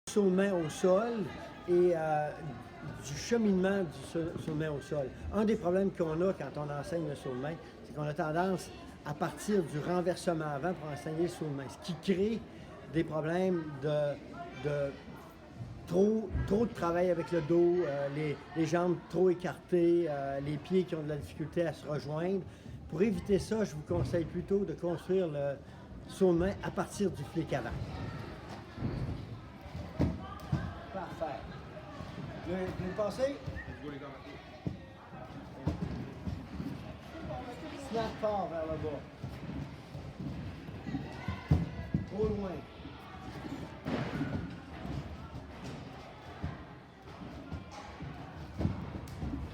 saut de main au sol et du cheminement du saut de main au sol. Un des problèmes qu'on a quand on enseigne le saut de main, c'est qu'on a tendance à partir du renversement avant pour enseigner le saut de main, ce qui crée des problèmes de trop de travail avec le dos, les jambes trop écartées, les pieds qui ont de la difficulté à se rejoindre. Pour éviter ça, je vous conseille plutôt de construire le saut de main à partir du flic avant. Parfait. Vous passez? Snap fort vers le bas. Trop loin.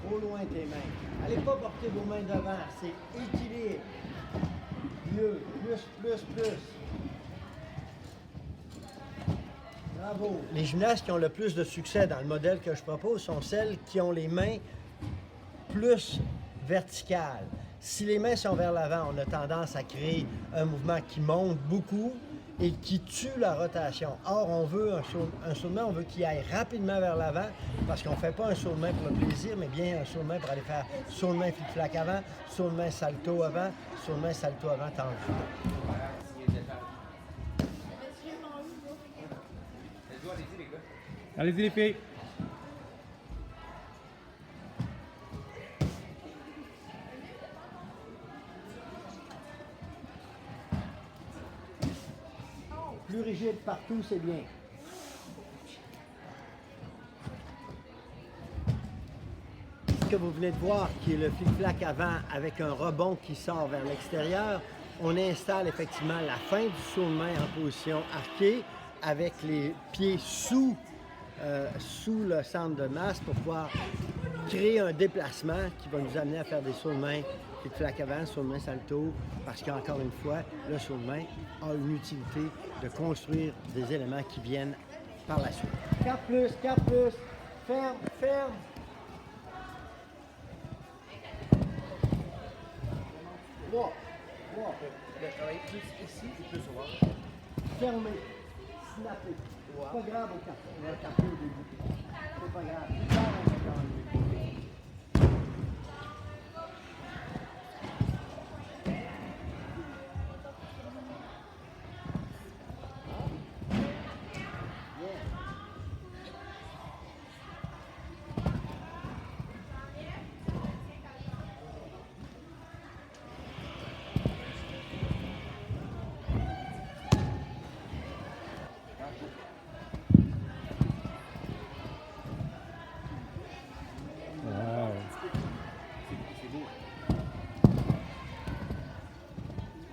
Trop loin tes mains. Allez pas porter vos mains devant, c'est équilibre. Mieux, plus. Bravo. Les gymnastes qui ont le plus de succès dans le modèle que je propose sont celles qui ont les mains plus verticales. Si les mains sont vers l'avant, on a tendance à créer un mouvement qui monte beaucoup et qui tue la rotation. Or, on veut un saut de main, on veut qu'il aille rapidement vers l'avant parce qu'on ne fait pas un saut de main pour le plaisir, mais bien un saut de main pour aller faire saut de main flic-flac avant, saut de main salto avant, saut de main salto avant tendu. Allez-y les filles. Plus rigide partout, c'est bien. Ce que vous venez de voir, qui est le flic-flac avant avec un rebond qui sort vers l'extérieur, on installe effectivement la fin du saut de main en position arquée avec les pieds sous le centre de masse pour pouvoir créer un déplacement qui va nous amener à faire des sauts de main flic-flac avant, saut de main salto, parce qu'encore une fois, le saut de main a une utilité de construire des éléments qui viennent par la suite. 4 plus, ferme. Trois. Travailler plus ici ou plus au ventre? Fermé, snappé. C'est pas grave au carton. On va carton au début. C'est pas grave. Plus tard, on va gagner.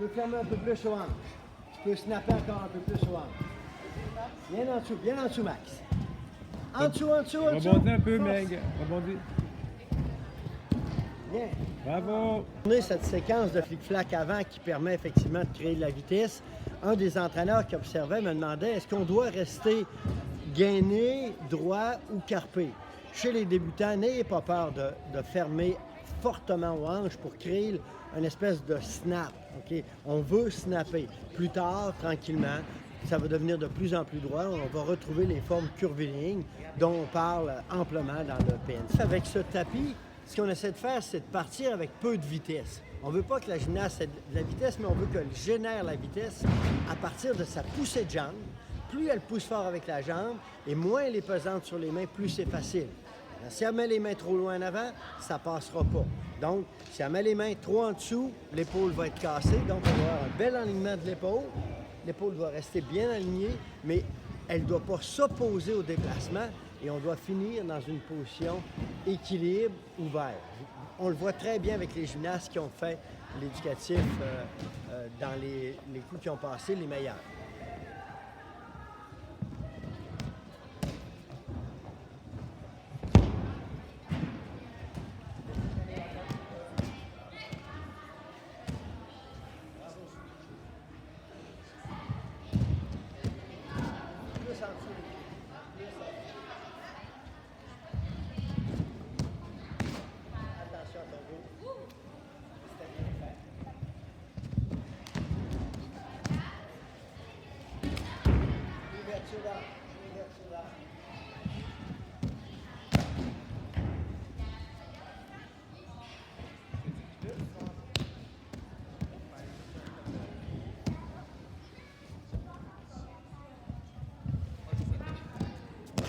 Tu peux fermer un peu plus au hanche. Tu peux snapper encore un peu plus au hanche. Bien en dessous, Max. En dessous. Rebondis un peu, Meg. Rebondis. Bien. Bravo. On a cette séquence de flic-flac avant qui permet effectivement de créer de la vitesse. Un des entraîneurs qui observait me demandait est-ce qu'on doit rester gainé, droit ou carpé? Chez les débutants, n'ayez pas peur de fermer fortement aux hanches pour créer une espèce de snap. Okay? On veut snapper. Plus tard, tranquillement, ça va devenir de plus en plus droit. On va retrouver les formes curvilignes dont on parle amplement dans le PNC. Avec ce tapis, ce qu'on essaie de faire, c'est de partir avec peu de vitesse. On ne veut pas que la gymnaste ait de la vitesse, mais on veut qu'elle génère la vitesse à partir de sa poussée de jambe. Plus elle pousse fort avec la jambe et moins elle est pesante sur les mains, plus c'est facile. Alors, si elle met les mains trop loin en avant, ça ne passera pas. Donc, si elle met les mains trop en dessous, l'épaule va être cassée. Donc, on va avoir un bel alignement de l'épaule. L'épaule doit rester bien alignée, mais elle ne doit pas s'opposer au déplacement et on doit finir dans une position équilibre, ouvert. On le voit très bien avec les gymnastes qui ont fait l'éducatif dans les coups qui ont passé, les meilleurs.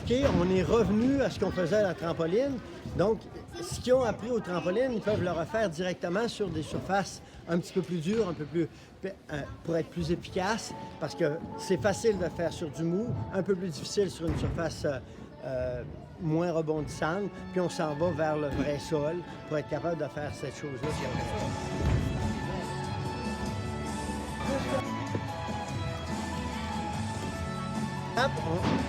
remarqué, on est revenu à ce qu'on faisait à la trampoline. Donc, ce qu'ils ont appris au trampoline, ils peuvent le refaire directement sur des surfaces un petit peu plus dures, un peu plus pour être plus efficace, parce que c'est facile de faire sur du mou, un peu plus difficile sur une surface moins rebondissante, puis on s'en va vers le vrai sol pour être capable de faire cette chose-là.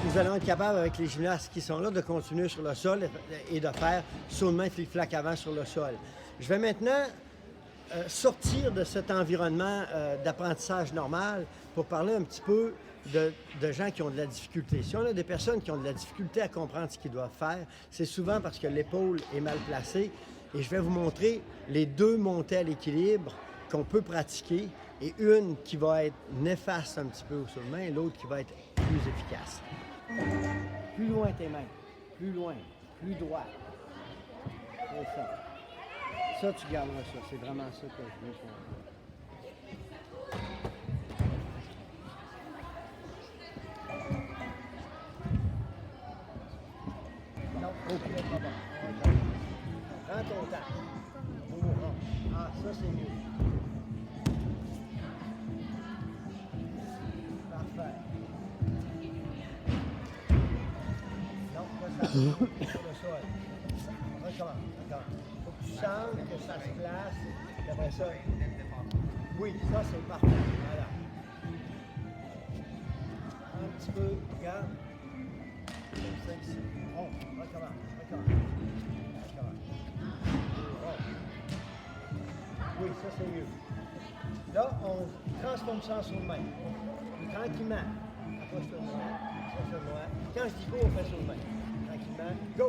Nous allons être capables, avec les gymnastes qui sont là, de continuer sur le sol et de faire saut de main, flic-flac avant sur le sol. Je vais maintenant sortir de cet environnement d'apprentissage normal pour parler un petit peu de gens qui ont de la difficulté. Si on a des personnes qui ont de la difficulté à comprendre ce qu'ils doivent faire, c'est souvent parce que l'épaule est mal placée. Et je vais vous montrer les deux montées à l'équilibre qu'on peut pratiquer et une qui va être néfaste un petit peu au saut de main et l'autre qui va être plus efficace. Plus loin tes mains, plus loin, plus droit. C'est ça. Ça, tu garderas ça. C'est vraiment ça que je veux faire. Non, ok, pas bon. Prends ton temps. Ah, ça, c'est mieux. Parfait. Non, pas ça. Sur le sol. Recommence, recommence. Faut que tu sentes que ça se place. Et après ça. Oui, ça, c'est parfait. Voilà. Un petit peu, regarde. Comme ça ici. Oh, recommence, recommence. Recommence. Oh. Oui, ça, c'est mieux. Là, on transforme ça en saut de main. Et tranquillement. Approche-toi de moi. Approche-toi de moi. Quand je dis go, on fait saut de main. Tranquillement. Go!